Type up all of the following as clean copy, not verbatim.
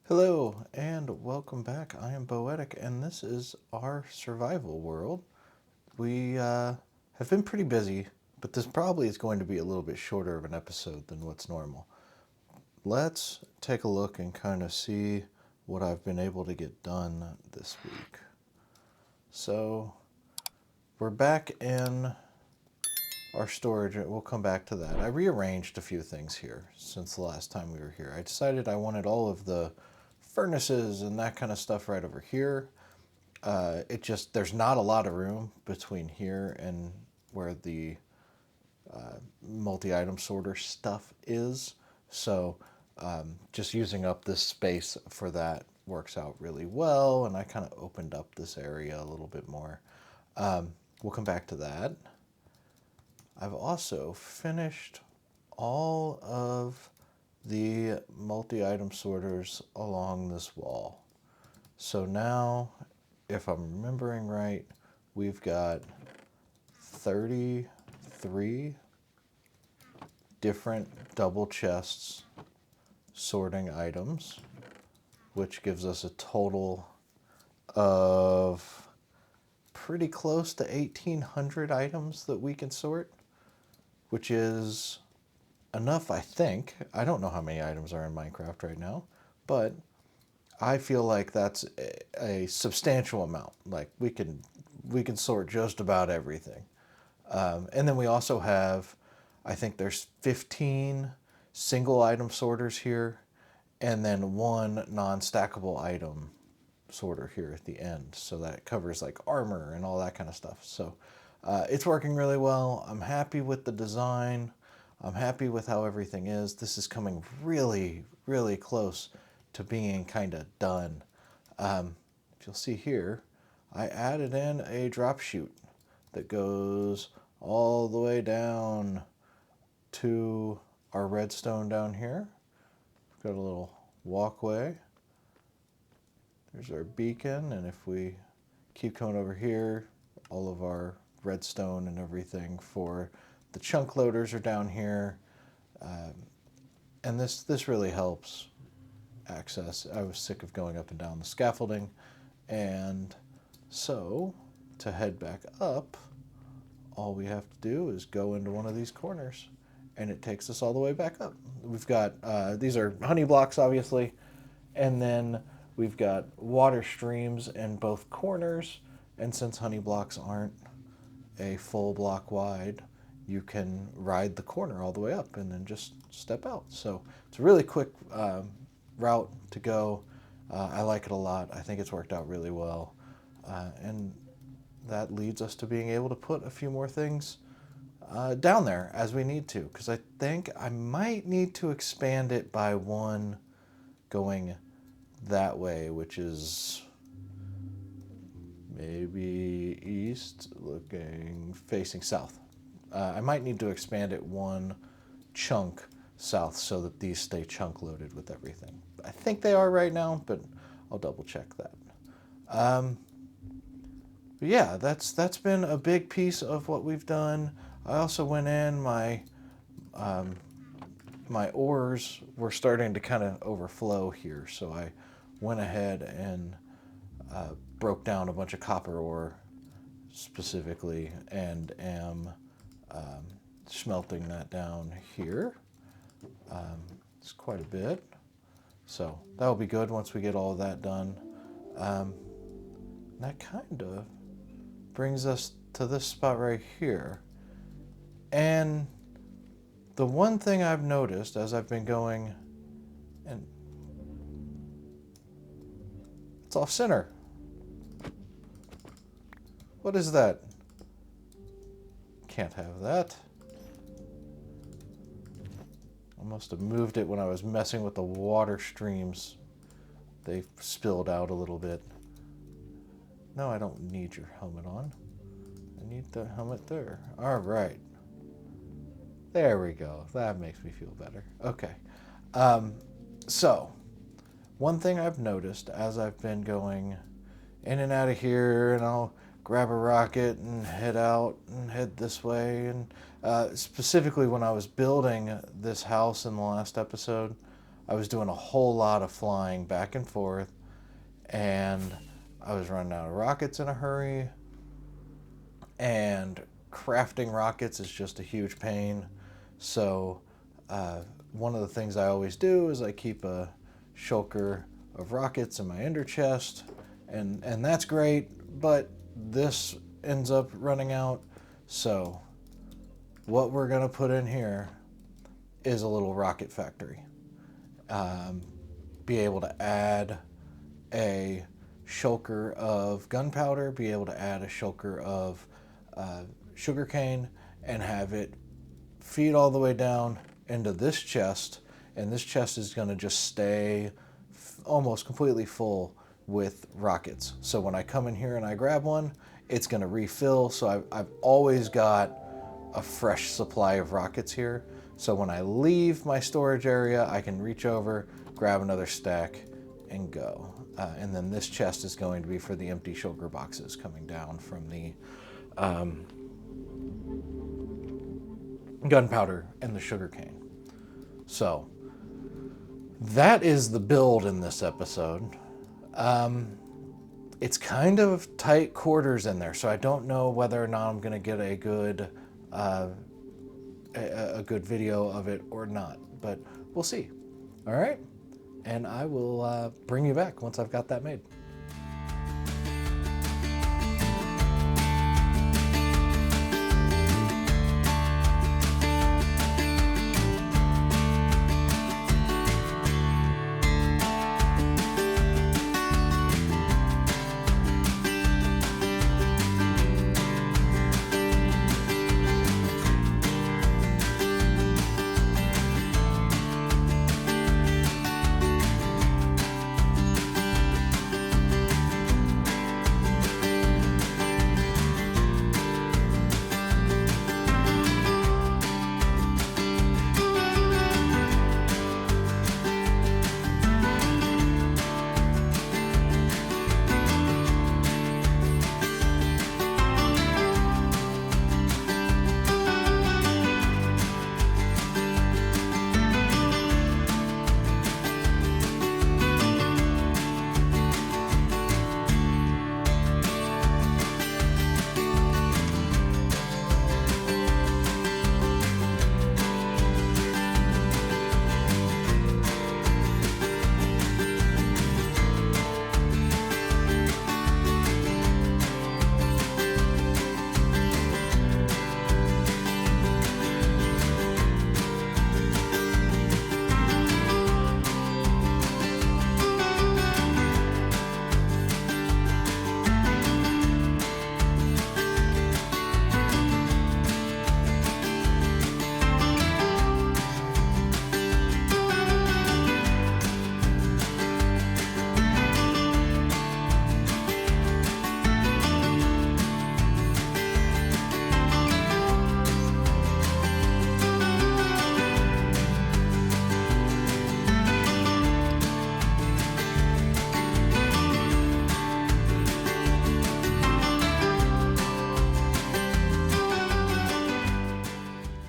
Hello and welcome back. I am Boetic and this is our survival world. We have been pretty busy, but this probably is going to be a little bit shorter of an episode than what's normal. Let's take a look and kind of see what I've been able to get done this week. So we're back in our storage. We'll come back to that. I rearranged a few things here since the last time we were here. I decided I wanted all of the furnaces and that kind of stuff right over here. There's not a lot of room between here and where the multi-item sorter stuff is. So just using up this space for that works out really well. And I kind of opened up this area a little bit more. We'll come back to that. I've also finished all of the multi-item sorters along this wall. So now, if I'm remembering right, we've got 33 different double chests sorting items, which gives us a total of pretty close to 1,800 items that we can sort, which is enough, I think. I don't know how many items are in Minecraft right now, but I feel like that's a substantial amount. Like we can sort just about everything. And then we also have, I think there's 15 single item sorters here, and then one non-stackable item sorter here at the end. So that covers like armor and all that kind of stuff. So it's working really well. I'm happy with the design. I'm happy with how everything is. This is coming really, really close to being kind of done. If you'll see here, I added in a drop chute that goes all the way down to our redstone down here. We've got a little walkway. There's our beacon, and if we keep coming over here, all of our redstone and everything for the chunk loaders are down here. And this really helps access. I was sick of going up and down the scaffolding, and so to head back up, all we have to do is go into one of these corners and it takes us all the way back up. We've got, these are honey blocks obviously, and then we've got water streams in both corners, and since honey blocks aren't a full block wide, you can ride the corner all the way up and then just step out. So it's a really quick route to go. I like it a lot. I think it's worked out really well. And that leads us to being able to put a few more things down there as we need to, because I think I might need to expand it by one going that way, which is maybe east, looking facing south. I might need to expand it one chunk south so that these stay chunk loaded with everything. I think they are right now, but I'll double check that. But yeah, that's been a big piece of what we've done. I also went in, my ores were starting to kind of overflow here, so I went ahead and broke down a bunch of copper ore specifically, and am smelting that down here. It's quite a bit, so that'll be good once we get all of that done. That kind of brings us to this spot right here. And the one thing I've noticed as I've been going, and it's off center. What is that? Can't have that. I must have moved it when I was messing with the water streams. They spilled out a little bit. No, I don't need your helmet on. I need the helmet there. All right. There we go. That makes me feel better. Okay. So, one thing I've noticed as I've been going in and out of here, and I'll grab a rocket and head out and head this way, and specifically when I was building this house in the last episode, I was doing a whole lot of flying back and forth, and I was running out of rockets in a hurry, and crafting rockets is just a huge pain. So one of the things I always do is I keep a shulker of rockets in my ender chest, and that's great, but this ends up running out. So what we're going to put in here is a little rocket factory. Be able to add a shulker of gunpowder, be able to add a shulker of sugarcane, and have it feed all the way down into this chest. And this chest is going to just stay almost completely full with rockets. So when I come in here and I grab one, it's going to refill. So I've always got a fresh supply of rockets here. So when I leave my storage area, I can reach over, grab another stack, and go. And then this chest is going to be for the empty shulker boxes coming down from the gunpowder and the sugarcane. So that is the build in this episode. It's kind of tight quarters in there, so I don't know whether or not I'm going to get a good video of it or not, but we'll see. All right, and I will bring you back once I've got that made.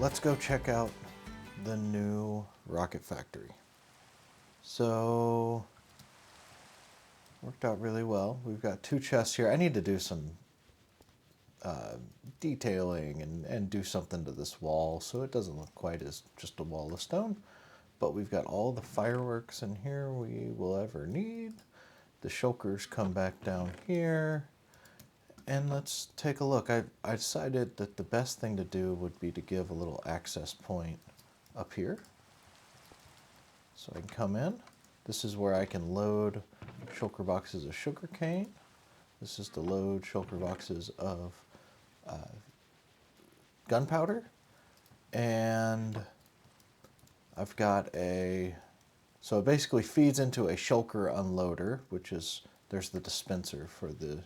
Let's go check out the new rocket factory. So, worked out really well. We've got 2 chests here. I need to do some detailing and do something to this wall so it doesn't look quite as just a wall of stone. But we've got all the fireworks in here we will ever need. The shulkers come back down here. And let's take a look. I decided that the best thing to do would be to give a little access point up here. So I can come in. This is where I can load shulker boxes of sugarcane. This is to load shulker boxes of gunpowder. And I've got so it basically feeds into a shulker unloader, which is, there's the dispenser for the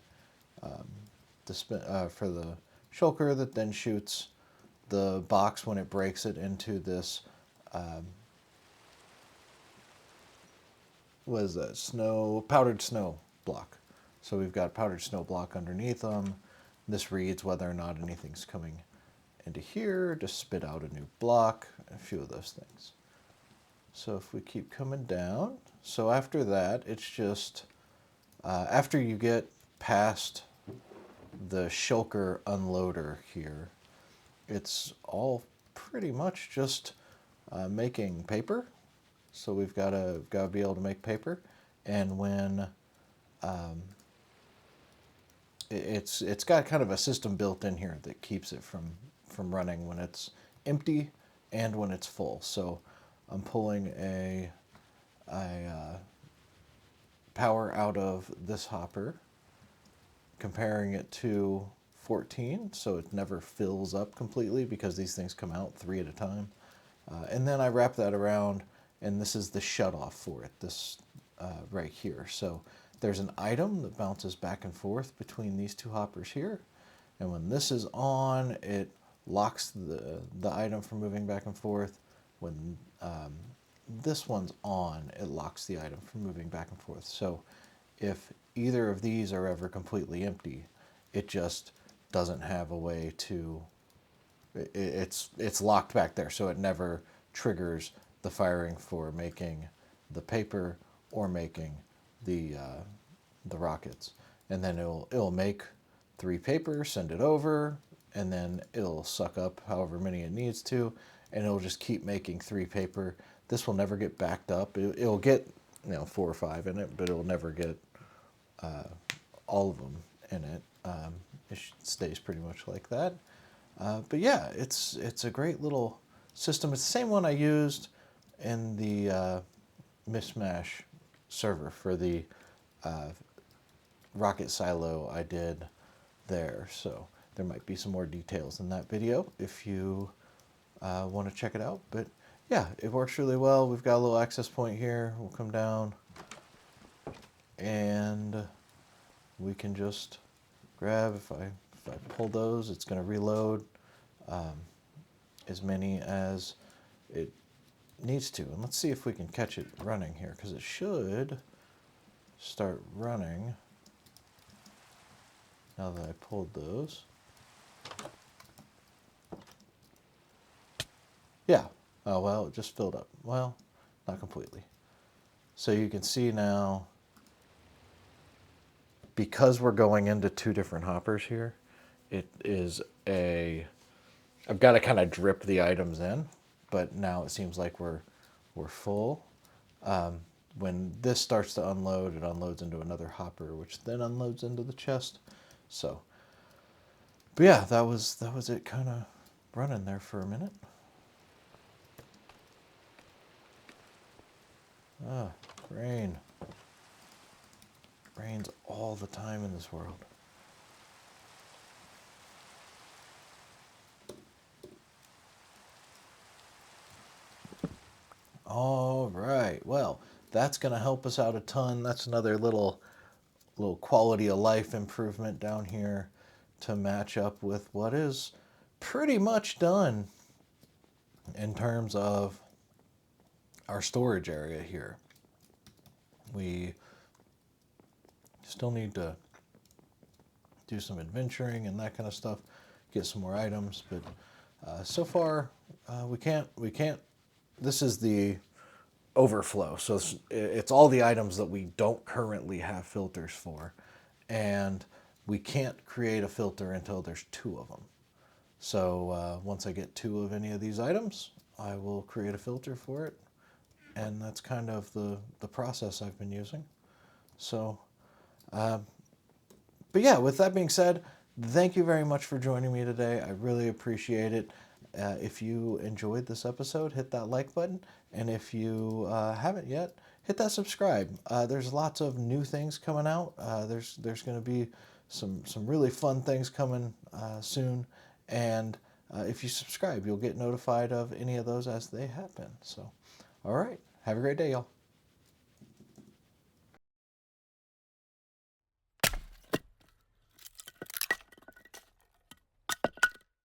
shulker that then shoots the box when it breaks it into this what is that, powdered snow block. So we've got powdered snow block underneath them. This reads whether or not anything's coming into here to spit out a new block, a few of those things. So if we keep coming down, so after that, it's just, after you get past the shulker unloader here, it's all pretty much just making paper. So we've got to be able to make paper, and when it's got kind of a system built in here that keeps it from running when it's empty and when it's full. So I'm pulling a power out of this hopper, comparing it to 14, so it never fills up completely because these things come out 3 at a time. And then I wrap that around, and this is the shutoff for it, this right here. So there's an item that bounces back and forth between these two hoppers here, and when this is on, it locks the item from moving back and forth. When this one's on, it locks the item from moving back and forth. So if either of these are ever completely empty, it just doesn't have a way to, it's locked back there, so it never triggers the firing for making the paper or making the rockets. And then it'll make 3 paper, send it over, and then it'll suck up however many it needs to, and it'll just keep making 3 paper. This will never get backed up. It'll get 4 or 5 in it, but it'll never get all of them in it. It stays pretty much like that. But yeah, it's a great little system. It's the same one I used in the Mishmash server for the rocket silo I did there. So there might be some more details in that video if you want to check it out. But yeah, it works really well. We've got a little access point here. We'll come down and we can just grab, if I pull those, it's going to reload as many as it needs to. And let's see if we can catch it running here, because it should start running now that I pulled those. Yeah. Oh, well, it just filled up. Well, not completely. So you can see now, because we're going into 2 different hoppers here, it is I've got to kind of drip the items in, but now it seems like we're full. When this starts to unload, it unloads into another hopper, which then unloads into the chest. So, but yeah, that was it, kind of running there for a minute. Rain. Rains all the time in this world. All right, well, that's going to help us out a ton. That's another little quality of life improvement down here to match up with what is pretty much done in terms of our storage area here. We still need to do some adventuring and that kind of stuff, get some more items, but so far we can't. This is the overflow, so it's all the items that we don't currently have filters for, and we can't create a filter until there's 2 of them. So once I get 2 of any of these items, I will create a filter for it, and that's kind of the process I've been using. So but yeah, with that being said, thank you very much for joining me today. I really appreciate it. If you enjoyed this episode, hit that like button. And if you haven't yet, hit that subscribe. There's lots of new things coming out. There's going to be some really fun things coming soon. And if you subscribe, you'll get notified of any of those as they happen. So, all right. Have a great day, y'all.